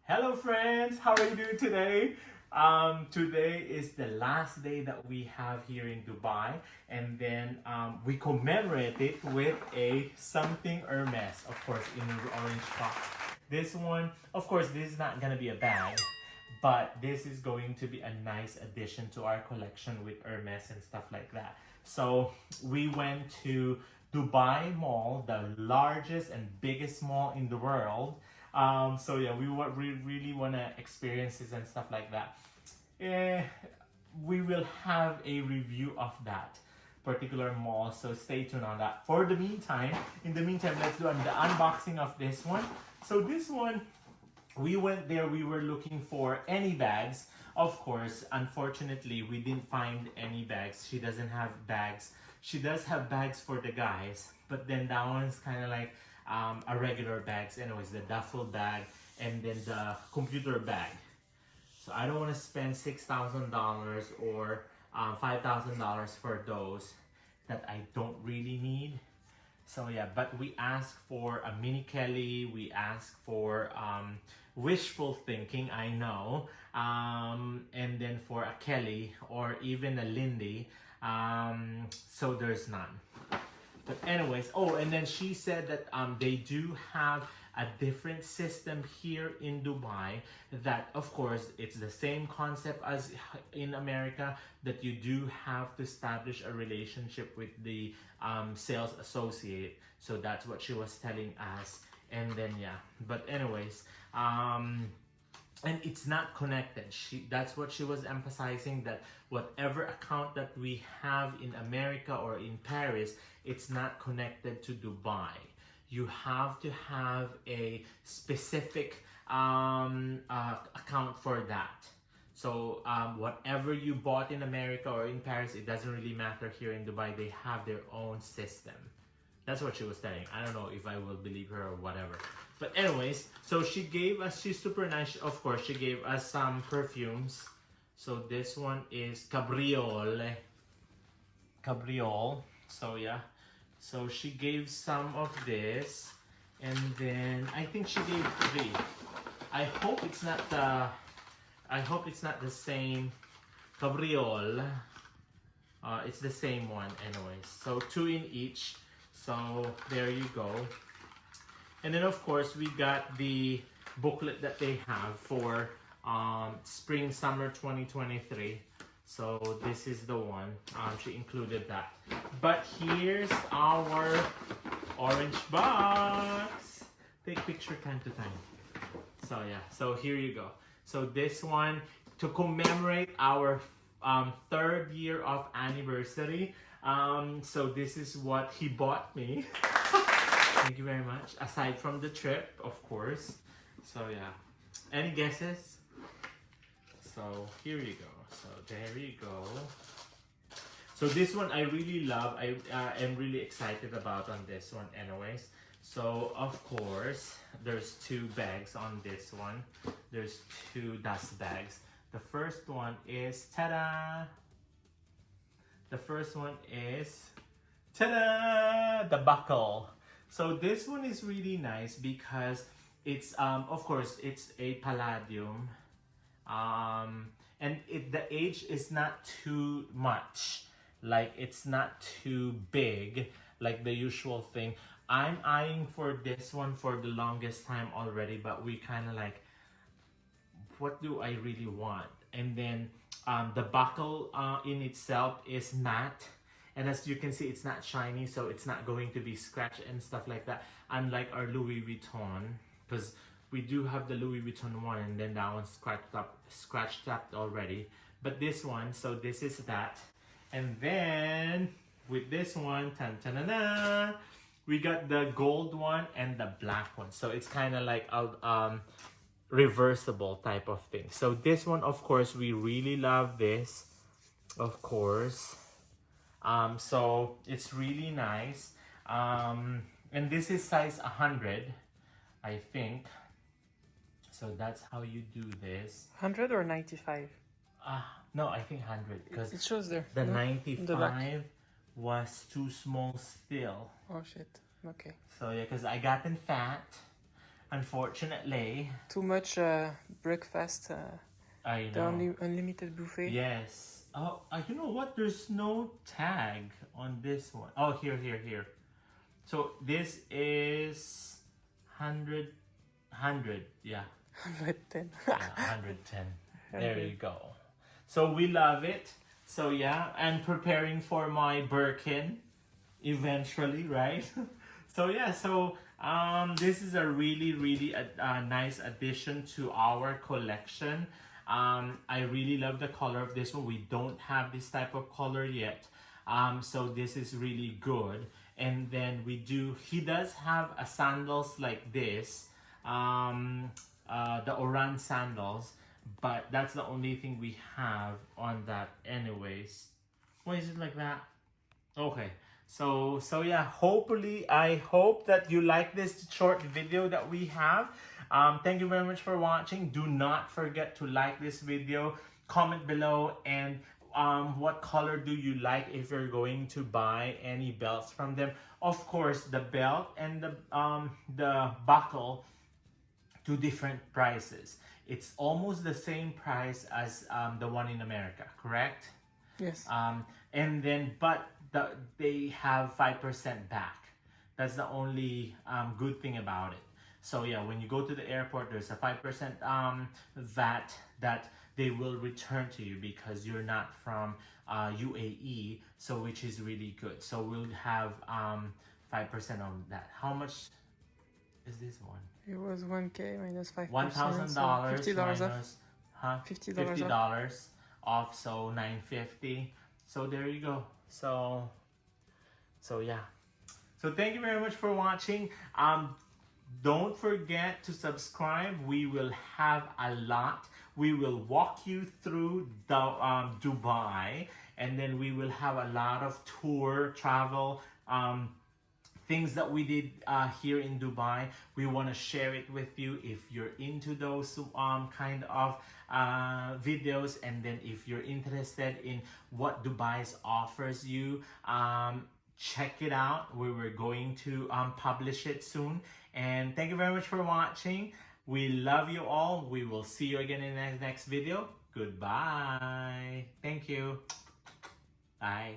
Hello friends, how are you doing today? Today is the last day that we have here in Dubai, and then we commemorate it with a something Hermes, of course, in an orange box. This one, of course, this is not gonna be a bag, but this is going to be a nice addition to our collection with Hermes and stuff like that. So we went to Dubai Mall, the largest and biggest mall in the world. So yeah, we really want to experience this and stuff like that. We will have a review of that particular mall, so stay tuned on that. For the meantime, in the meantime, let's do the unboxing of this one. So this one, we went there, we were looking for any bags. Of course, unfortunately, we didn't find any bags. She doesn't have bags. She does have bags for the guys, but then that one's kind of like a regular bags. Anyways, the duffel bag and then the computer bag. So I don't want to spend $6,000 or $5,000 for those that I don't really need. So yeah, but we asked for a mini Kelly, we asked for wishful thinking, I know, and then for a Kelly or even a Lindy, so there's none. But anyways, oh, and then she said that they do have a different system here in Dubai that, of course, it's the same concept as in America, that you do have to establish a relationship with the sales associate. So that's what she was telling us. And then, yeah, but anyways, and it's not connected. That's what she was emphasizing, that whatever account that we have in America or in Paris, it's not connected to Dubai. You have to have a specific account for that. So whatever you bought in America or in Paris, it doesn't really matter. Here in Dubai, they have their own system. That's what she was saying. I don't know if I will believe her or whatever. But anyways, so she gave us, she's super nice, of course. She gave us some perfumes. So this one is Cabriole. So yeah. So she gave some of this. And then I think she gave 3. I hope it's not the same Cabriole. It's the same one anyways. So 2 in each. So there you go. And then of course we got the booklet that they have for spring summer 2023. So this is the one. She included that. But here's our orange box. Take picture time to time. So yeah, so here you go. So this one, to commemorate our 3rd year of anniversary. So this is what he bought me. Thank you very much. Aside from the trip, of course. So yeah. Any guesses? So here you go. So there you go. So this one I really love. I am really excited about on this one anyways. So of course, there's 2 bags on this one. There's 2 dust bags. The first one is, ta-da! The first one is, ta-da! The buckle. So this one is really nice because it's, of course, it's a palladium. And the age is not too much. Like, it's not too big, like the usual thing. I'm eyeing for this one for the longest time already, but we kind of like, what do I really want? And then the buckle in itself is matte. And as you can see, it's not shiny, so it's not going to be scratched and stuff like that. Unlike our Louis Vuitton, because we do have the Louis Vuitton one, and then that one's scratched up already. But this one, so this is that. And then with this one, tan-tan-na-na, we got the gold one and the black one. So it's kind of like a reversible type of thing. So this one, of course, we really love this, of course. So it's really nice. And this is size 100, I think. So that's how you do this. 100 or 95? No, I think 100 because it shows there. The no? 95 was too small still. Oh shit. Okay. So yeah, because I gotten fat. unfortunately. Too much breakfast. I The know. unlimited buffet. Yes. Oh, you know what? There's no tag on this one. Oh, here. So this is 100, yeah. 110. Yeah, 110. There you go. So we love it. So yeah, and preparing for my Birkin eventually, right? So yeah, so this is a really a nice addition to our collection. I really love the color of this one. We don't have this type of color yet. So this is really good. And then he does have a sandals like this, the orange sandals, but that's the only thing we have on that anyways. Why is it like that? Okay, so yeah, hopefully I hope that you like this short video that we have. Thank you very much for watching. Do not forget to like this video, comment below, and what color do you like if you're going to buy any belts from them. Of course, the belt and the buckle, two different prices. It's almost the same price as the one in America, correct? Yes. And then, but they have 5% back. That's the only good thing about it. So yeah, when you go to the airport, there's a 5% VAT that they will return to you because you're not from UAE, so which is really good. So we'll have 5% on that. How much is this one? It was 1K minus 5%. $1,000 $50 minus, off. huh? $50 off, so $950. So there you go. So yeah. So thank you very much for watching. Don't forget to subscribe. We will have a lot. We will walk you through the Dubai, and then we will have a lot of travel things that we did here in Dubai. We want to share it with you if you're into those kind of videos, and then if you're interested in what Dubai offers you, check it out. We were going to publish it soon. And thank you very much for watching. We love you all. We will see you again in the next video. Goodbye. Thank you. Bye.